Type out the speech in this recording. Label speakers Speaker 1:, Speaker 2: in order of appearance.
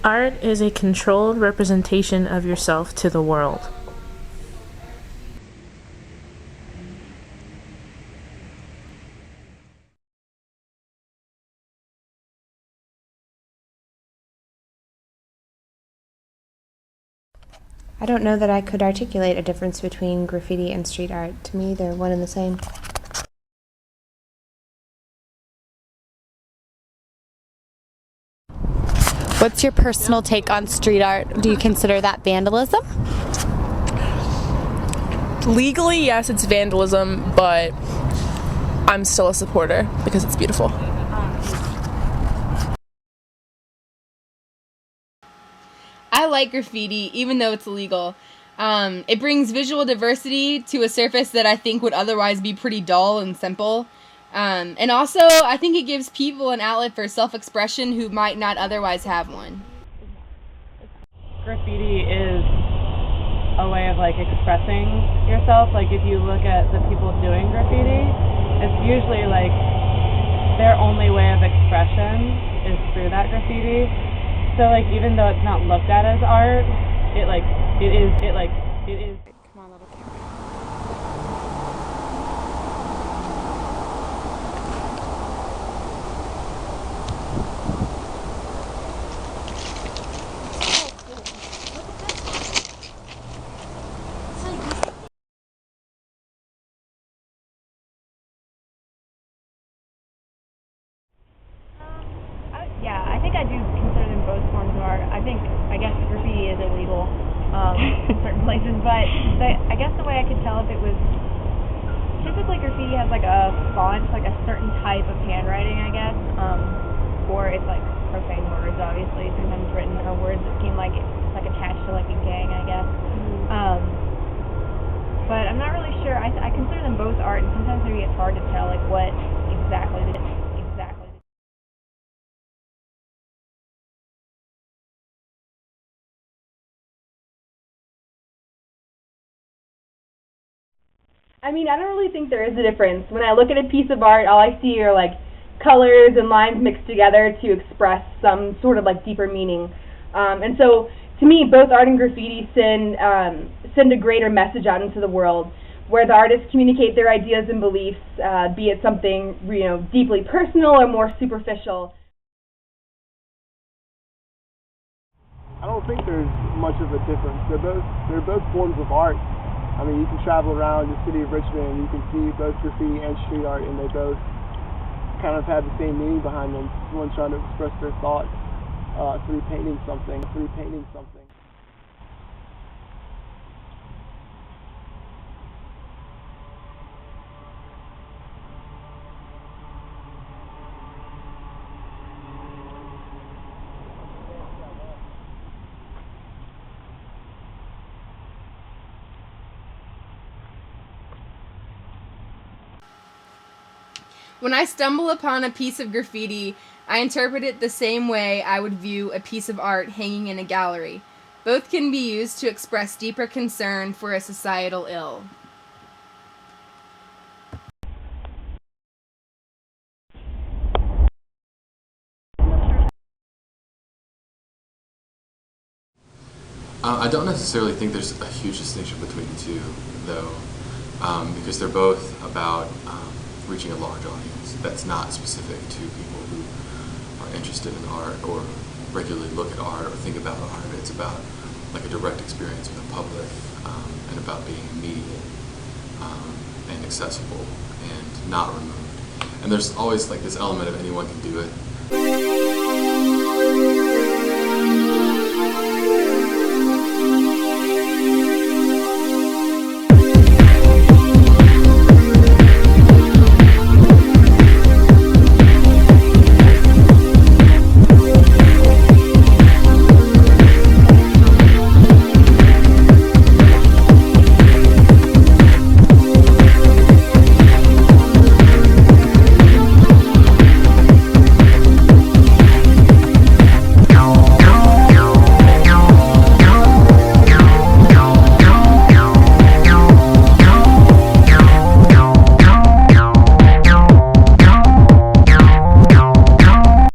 Speaker 1: Art is a controlled representation of yourself to the world.
Speaker 2: I don't know that I could articulate a difference between graffiti and street art. To me, they're one and the same.
Speaker 3: What's your personal take on street art? Do you consider that vandalism?
Speaker 4: Legally, yes, it's vandalism, but I'm still a supporter because it's beautiful.
Speaker 5: I like graffiti, even though it's illegal. It brings visual diversity to a surface that I think would otherwise be pretty dull and simple. And also, I think it gives people an outlet for self-expression who might not otherwise have one.
Speaker 6: Graffiti is a way of expressing yourself. If you look at the people doing graffiti, it's usually their only way of expression is through that graffiti. So even though it's not looked at as art, it is. Come on, little camera.
Speaker 7: Yeah, I think I do consider them both forms of art. I guess graffiti is illegal in certain places, but I guess the way I could tell if it was, typically graffiti has a font, a certain type of handwriting, I guess, or it's profane words, obviously, sometimes written, or words that seem like it's attached to a gang, I guess. But I'm not really sure. I consider them both art, and sometimes maybe it's hard to tell what exactly it is.
Speaker 8: I don't really think there is a difference. When I look at a piece of art, all I see are colors and lines mixed together to express some sort of deeper meaning. And so, to me, both art and graffiti send a greater message out into the world, where the artists communicate their ideas and beliefs, be it something deeply personal or more superficial.
Speaker 9: I don't think there's much of a difference. They're both forms of art. You can travel around the city of Richmond and you can see both graffiti and street art, and they both kind of have the same meaning behind them. Someone trying to express their thoughts through painting something.
Speaker 5: When I stumble upon a piece of graffiti, I interpret it the same way I would view a piece of art hanging in a gallery. Both can be used to express deeper concern for a societal ill.
Speaker 10: I don't necessarily think there's a huge distinction between the two, though, because they're both about reaching a large audience that's not specific to people who are interested in art or regularly look at art or think about art. It's about a direct experience with the public, and about being immediate and accessible and not removed. And there's always this element of anyone can do it.